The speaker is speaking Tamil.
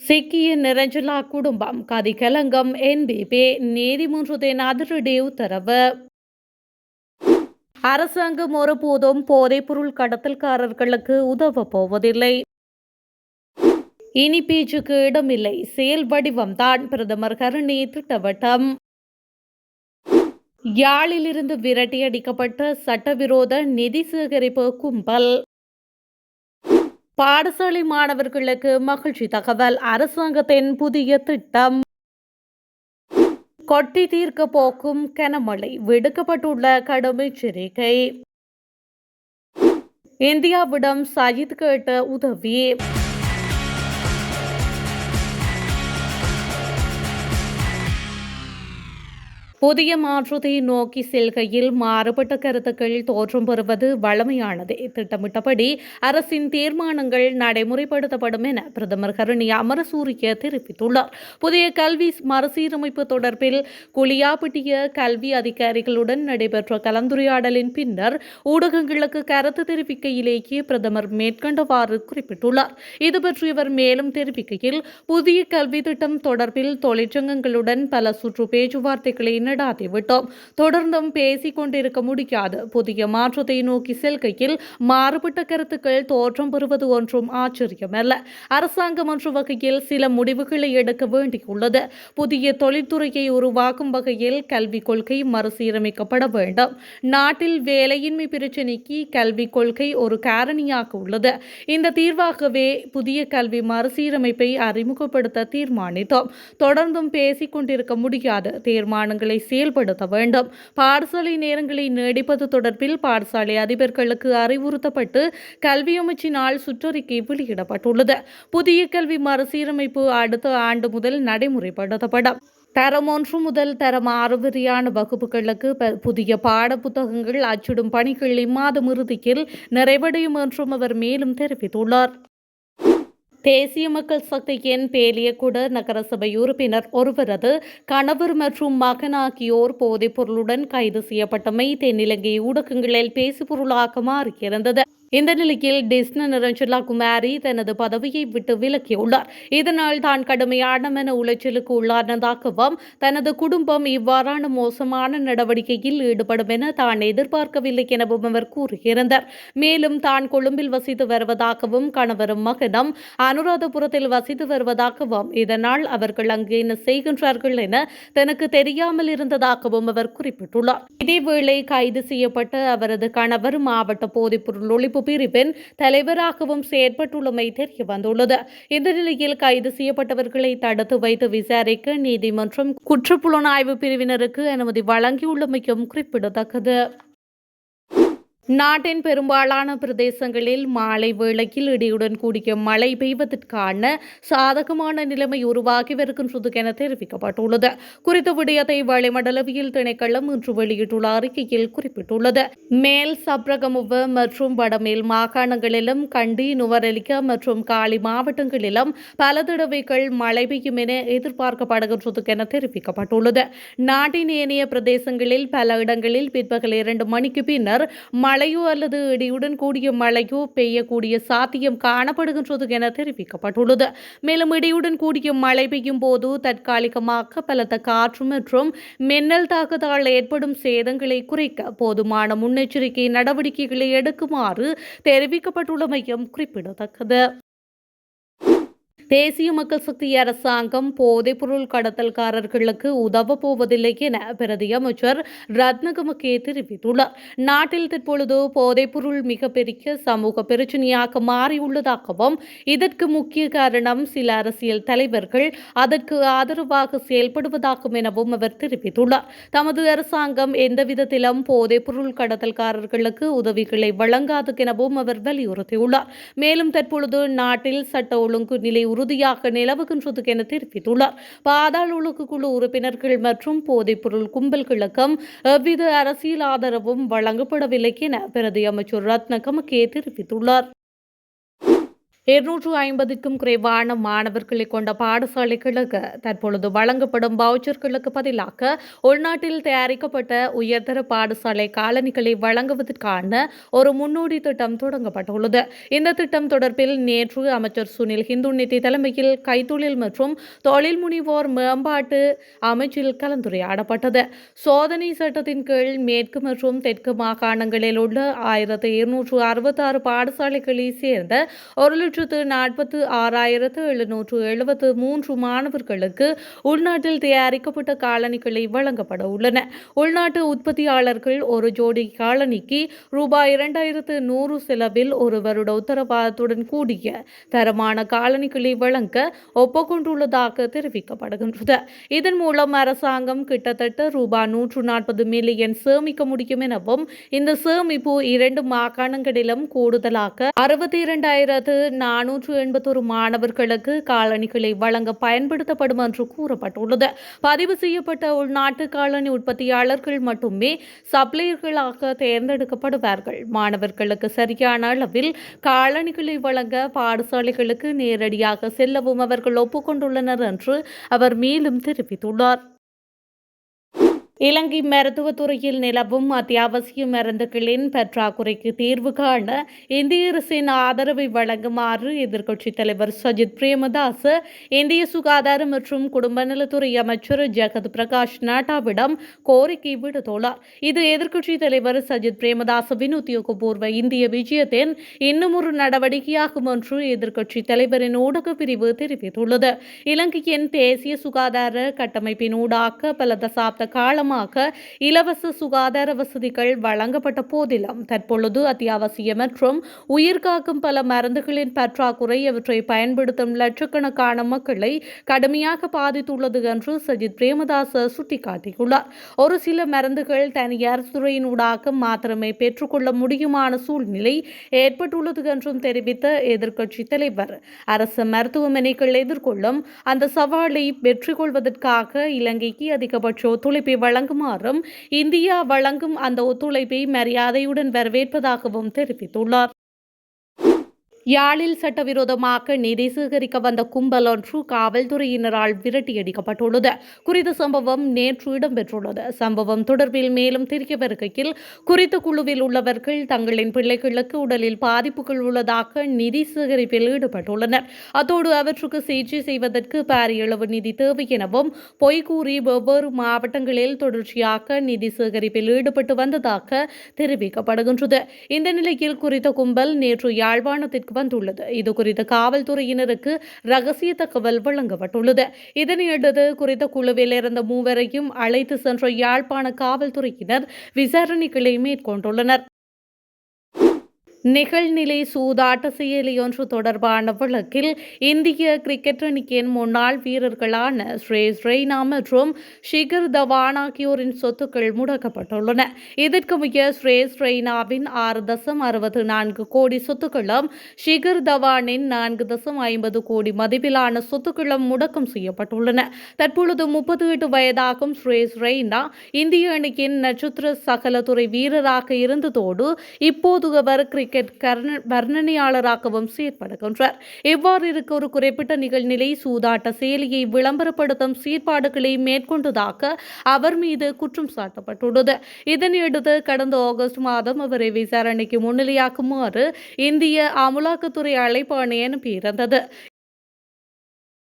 சிக்கிய நிரஞ்சலா குடும்பம் கதிகலங்கம் என்பிபி நீதிமன்றத்தின் அதிரடி உத்தரவு. அரசாங்கம் ஒருபோதும் போதைப்பொருள் கடத்தல்காரர்களுக்கு உதவப் போவதில்லை. இனி பேச்சுக்கு இடமில்லை, செயல் வடிவம்தான் பிரதமர் கருணி திட்டவட்டம். யாழிலிருந்து விரட்டியடிக்கப்பட்ட சட்டவிரோத நிதி சேகரிப்பு கும்பல். பாடசாலை மாணவர்களுக்கு மகிழ்ச்சி தகவல், அரசாங்கத்தின் புதிய திட்டம். கொட்டி தீர்க்க போக்கும் கனமழை, விடுக்கப்பட்டுள்ள கடும் எச்சரிக்கை. இந்தியாவிடம் சஜித் கேட்ட உதவி. புதிய மாற்றத்தை நோக்கி செல்கையில் மாறுபட்ட கருத்துக்கள் தோற்றம் பெறுவது வழமையானதே. திட்டமிட்டபடி அரசின் தீர்மானங்கள் நடைமுறைப்படுத்தப்படும் என பிரதமர் கருணி அமரசூரிய தெரிவித்துள்ளார். புதிய கல்வி மறுசீரமைப்பு தொடர்பில் குளியாப்பிட்டிய கல்வி அதிகாரிகளுடன் நடைபெற்ற கலந்துரையாடலின் பின்னர் ஊடகங்களுக்கு கருத்து தெரிவிக்கையிலேயே பிரதமர் மேற்கண்டவாறு குறிப்பிட்டுள்ளார். இதுபற்றி இவர் மேலும் தெரிவிக்கையில், புதிய கல்வி திட்டம் தொடர்பில் தொழிற்சங்கங்களுடன் பல சுற்று பேச்சுவார்த்தைகளை நடாத்திவிட்டோம். தொடர்ந்தும் பேசிக் கொண்டிருக்க முடியாது. புதிய மாற்றத்தை நோக்கி செல்கையில் மாறுபட்ட கருத்துக்கள் தோற்றம் பெறுவது ஒன்றும் ஆச்சரியமல்ல. அரசாங்கம் என்ற வகையில் சில முடிவுகளை எடுக்க வேண்டியுள்ளது. புதிய தொழில்துறையை உருவாக்கும் வகையில் கல்விக் கொள்கை மறுசீரமைக்கப்பட வேண்டும். நாட்டில் வேலையின்மை பிரச்சினைக்கு கல்விக் கொள்கை ஒரு காரணியாக உள்ளது. இந்த தீர்வாகவே புதிய கல்வி மறுசீரமைப்பை அறிமுகப்படுத்த தீர்மானித்தோம். தொடர்ந்தும் பேசிக் கொண்டிருக்க முடியாது. தீர்மானங்களை செயல்படுத்த வேண்டும். பாடசாலை நேரங்களை நீடிப்பது தொடர்பில் பாடசாலை அதிபர்களுக்கு அறிவுறுத்தப்பட்டு கல்வி அமைச்சினால் சுற்றறிக்கை வெளியிடப்பட்டுள்ளது. புதிய கல்வி மறுசீரமைப்பு அடுத்த ஆண்டு முதல் நடைமுறைப்படுத்தப்படும். தரம் 1 முதல் தரம் 6 வரையான வகுப்புகளுக்கு புதிய பாட புத்தகங்கள் அச்சிடும் பணிகள் இம்மாதம் இறுதியில் நிறைவடையும் என்றும் அவர் மேலும் தெரிவித்துள்ளார். தேசிய மக்கள் சக்தியின் பேலியகுட நகரசபை உறுப்பினர் ஒருவரது கணவர் மற்றும் மகன் ஆகியோர் போதைப் பொருளுடன் கைது செய்யப்பட்டமை தென்னிலங்கை ஊடகங்களில் பேசுபொருளாக மாறியிருந்தது. இந்த நிலையில் டிஸ்ன நிரஞ்சலா குமாரி தனது பதவியை விட்டு விலகியுள்ளார். இதனால் தான் கடுமையான மன உளைச்சலுக்கு உள்ளானதாகவும் தனது குடும்பம் இவ்வாறான மோசமான நடவடிக்கையில் ஈடுபடும் என தான் எதிர்பார்க்கவில்லை எனவும் அவர் கூறியிருந்தார். மேலும் தான் கொழும்பில் வசித்து வருவதாகவும் கணவரும் மகனும் அனுராதபுரத்தில் வசித்து வருவதாகவும் இதனால் அவர்கள் அங்கு என்ன செய்கின்றார்கள் என தனக்கு தெரியாமல் இருந்ததாகவும் அவர் குறிப்பிட்டுள்ளார். இதேவேளை கைது செய்யப்பட்ட அவரது கணவர் மாவட்ட போதைப்பொருள் ஒழிப்பு பிரிவின் தலைவராகவும் செயற்பட்டுள்ளமை தெரிய வந்துள்ளது. இந்த நிலையில் கைது செய்யப்பட்டவர்களை தடுத்து வைத்து விசாரிக்க நீதிமன்றம் குற்றப்புலனாய்வு பிரிவினருக்கு அனுமதி வழங்கியுள்ளமையும் குறிப்பிடத்தக்கது. நாட்டின் பெரும்பாலான பிரதேசங்களில் மாலை வேளையில் இடியுடன் கூடிய மழை பெய்வதற்கான சாதகமான நிலைமை உருவாகி வருகின்றது என தெரிவிக்கப்பட்டுள்ளது. குறித்த விடயத்தை வளிமண்டலவியல் திணைக்களம் இன்று வெளியிட்டுள்ள அறிக்கையில் குறிப்பிட்டுள்ளது. மேல் சப்ரகமுவ மற்றும் வடமேல் மாகாணங்களிலும் கண்டி, நுவரெலியா மற்றும் காலி மாவட்டங்களிலும் பல தடவைகள் மழை பெய்யும் என எதிர்பார்க்கப்படுகின்றது என தெரிவிக்கப்பட்டுள்ளது. நாட்டின் ஏனைய பிரதேசங்களில் பல இடங்களில் பிற்பகல் 2 மணிக்கு பின்னர் மழையோ அல்லது இடியுடன் கூடிய மழையோ பெய்யக்கூடிய சாத்தியம் காணப்படுகின்றது என தெரிவிக்கப்பட்டுள்ளது. மேலும் இடியுடன் கூடிய மழை பெய்யும் போது தற்காலிகமாக பலத்த காற்று மற்றும் மின்னல் தாக்குதலால் ஏற்படும் சேதங்களை குறைக்க போதுமான முன்னெச்சரிக்கை நடவடிக்கைகளை எடுக்குமாறு தெரிவிக்கப்பட்டுள்ளமையும் குறிப்பிடத்தக்கது. தேசிய மக்கள் சக்தி அரசாங்கம் போதைப்பொருள் கடத்தல்காரர்களுக்கு உதவப் போவதில்லை என பிரதி அமைச்சர் ரத்னகமகே தெரிவித்துள்ளார். நாட்டில் தற்பொழுது போதைப்பொருள் மிகப்பெரிய சமூக பிரச்சினையாக மாறியுள்ளதாகவும் இதற்கு முக்கிய காரணம் சில அரசியல் தலைவர்கள் அதற்கு ஆதரவாக செயல்படுவதாகும் எனவும் அவர் தெரிவித்துள்ளார். தமது அரசாங்கம் எந்தவிதத்திலும் போதைப்பொருள் கடத்தல்காரர்களுக்கு உதவிகளை வழங்காது எனவும் அவர் வலியுறுத்தியுள்ளார். மேலும் தற்பொழுது நாட்டில் சட்ட ஒழுங்கு நிலை உறுதியாக நிலவுகின்றது என தெரிவித்துள்ளார். பாதாள ஒழுங்கு குழு உறுப்பினர்கள் மற்றும் போதைப்பொருள் கும்பல்களுக்கும் எவ்வித அரசியல் ஆதரவும் வழங்கப்படவில்லை என பிரதி அமைச்சர் ரத்னகமகே தெரிவித்துள்ளார். 250க்கும் குறைவான மாணவர்களை கொண்ட பாடசாலைகளுக்கு தற்பொழுது வழங்கப்படும் வவுச்சர்களுக்கு பதிலாக உள்நாட்டில் தயாரிக்கப்பட்ட உயர்தர பாடசாலை காலணிகளை வழங்குவதற்கான ஒரு முன்னோடி திட்டம் தொடங்கப்பட்டுள்ளது. இந்த திட்டம் தொடர்பில் நேற்று அமைச்சர் சுனில் ஹிந்துநிதி தலைமையில் கைத்தொழில் மற்றும் தொழில் முனைவோர் மேம்பாட்டு அமைச்சில் கலந்துரையாடப்பட்டது. சோதனை சட்டத்தின் கீழ் மேற்கு மற்றும் தெற்கு மாகாணங்களில் உள்ள 1266 பாடசாலைகளை சேர்ந்த 1,46,773 மாணவர்களுக்கு உள்நாட்டில் தயாரிக்கப்பட்ட காலணிகளை வழங்கப்பட உள்ளன. உள்நாட்டு உற்பத்தியாளர்கள் ஒரு ஜோடி காலணிக்கு ரூபாய் 2,100 செலவில் ஒரு வருட உத்தரவாதத்துடன் கூடிய தரமான காலணிகளை வழங்க ஒப்புக்கொண்டுள்ளதாக தெரிவிக்கப்படுகின்றது. இதன் மூலம் அரசாங்கம் கிட்டத்தட்ட ரூபாய் 140 மில்லியன் சேமிக்க முடியும் எனவும் இந்த சேமிப்பு 2 மாகாணங்களிலும் கூடுதலாக 62,481 மாணவர்களுக்கு காலணிகளை வழங்க பயன்படுத்தப்படும் என்று கூறப்பட்டுள்ளது. பதிவு செய்யப்பட்ட உள்நாட்டு காலணி உற்பத்தியாளர்கள் மட்டுமே சப்ளையர்களாக தேர்ந்தெடுக்கப்படுவார்கள். மாணவர்களுக்கு சரியான அளவில் காலணிகளை வழங்க பாடசாலைகளுக்கு நேரடியாக செல்லவும் அவர்கள் ஒப்புக்கொண்டுள்ளனர் என்று அவர் மேலும் தெரிவித்துள்ளார். இலங்கை மருத்துவத்துறையில் நிலவும் அத்தியாவசிய மருந்துகளின் பற்றாக்குறைக்கு தீர்வு காண இந்திய அரசின் ஆதரவை வழங்குமாறு எதிர்க்கட்சித் தலைவர் சஜித் பிரேமதாச இந்திய சுகாதார மற்றும் குடும்ப நலத்துறை அமைச்சர் ஜெகத் பிரகாஷ் நட்டாவிடம் கோரிக்கை விடுத்துள்ளார். இது எதிர்க்கட்சித் தலைவர் சஜித் பிரேமதாசவின் உத்தியோகபூர்வ இந்திய விஜயத்தின் இன்னும் ஒரு நடவடிக்கையாகும் என்று எதிர்க்கட்சித் தலைவரின் ஊடக பிரிவு தெரிவித்துள்ளது. இலங்கையின் தேசிய சுகாதார கட்டமைப்பின் ஊடாக பல தசாப்த காலமாக இலவச சுகாதார வசதிகள் வழங்கப்பட்ட போதிலும் தற்பொழுது அத்தியாவசிய மற்றும் உயிர்காக்கும் பல மருந்துகளின் பற்றாக்குறை அவற்றை பயன்படுத்தும் லட்சக்கணக்கான மக்களை கடுமையாக பாதித்துள்ளது என்று சஜித் பிரேமதாச சுட்டிக்காட்டியுள்ளார். ஒரு சில மருந்துகள் தனியார் துறையினூடாக மாத்திரமே பெற்றுக்கொள்ள முடியுமான சூழ்நிலை ஏற்பட்டுள்ளது என்றும் தெரிவித்த எதிர்க்கட்சித் தலைவர் அரசு மருத்துவமனைகள் எதிர்கொள்ளும் அந்த சவாலை வெற்றி கொள்வதற்காக இலங்கைக்கு அதிகபட்ச ஒத்துழைப்பை வழங்குமாறும் இந்தியா வழங்கும் அந்த ஒத்துழைப்பை மரியாதையுடன் வரவேற்பதாகவும் தெரிவித்துள்ளார். யாழில் சட்டவிரோதமாக நிதி சேகரிக்க வந்த கும்பல் ஒன்று காவல்துறையினரால் விரட்டியடிக்கப்பட்டுள்ளது. குறித்த சம்பவம் நேற்று இடம்பெற்றுள்ளது. சம்பவம் தொடர்பில் மேலும் தெரிய வருகையில் குறித்த குழுவில் உள்ளவர்கள் தங்களின் பிள்ளைகளுக்கு உடலில் பாதிப்புகள் உள்ளதாக நிதி சேகரிப்பில் ஈடுபட்டுள்ளனர். அத்தோடு அவற்றுக்கு சிகிச்சை செய்வதற்கு பாரிய அளவு நிதி தேவை எனவும் பொய் கூறி வெவ்வேறு மாவட்டங்களில் தொடர்ச்சியாக நிதி சேகரிப்பில் ஈடுபட்டு வந்ததாக தெரிவிக்கப்படுகின்றது. இந்த நிலையில் குறித்த கும்பல் நேற்று யாழ்ப்பாணத்திற்கு வந்துள்ளது. இது குறித்து காவல்துறையினருக்கு ரகசிய தகவல் வழங்கப்பட்டுள்ளது. இதனையடுத்து குறித்த குழுவில் இருந்த மூவரையும் அழைத்து சென்ற யாழ்ப்பாண காவல்துறையினர் விசாரணைகளை மேற்கொண்டுள்ளனர். நிகழ்நிலை சூதாட்ட செயலி ஒன்று தொடர்பான வழக்கில் இந்திய கிரிக்கெட் அணியின் முன்னாள் வீரர்களான ஸ்ரேயஸ் ரெய்னா மற்றும் ஷிகர் தவான் ஆகியோரின் சொத்துக்கள் முடக்கப்பட்டுள்ளன. இதற்கமைய ஸ்ரேயஸ் ரெய்னாவின் 6.64 கோடி சொத்துக்களும் ஷிகர் தவானின் 4.50 கோடி மதிப்பிலான சொத்துக்களும் முடக்கம் செய்யப்பட்டுள்ளன. தற்பொழுது 38 வயதாகும் ஸ்ரேயஸ் ரெய்னா இந்திய அணியின் நட்சத்திர சகலத்துறை வீரராக இருந்ததோடு இப்போது அவர் கிரிக்கெட் வர்ணனையாளராகவும் செயற்படுகின்றார். இவ்வாறு இருக்க ஒரு குறிப்பிட்ட நிகழ்நிலை சூதாட்ட செயலியை விளம்பரப்படுத்தும் செயற்பாடுகளை மேற்கொண்டதாக அவர் மீது குற்றம் சாட்டப்பட்டுள்ளது. இதனையடுத்து கடந்த ஆகஸ்ட் மாதம் அவரை விசாரணைக்கு முன்னிலையாக்குமாறு இந்திய அமலாக்கத்துறை அழைப்பாணை அனுப்பியிருந்தது.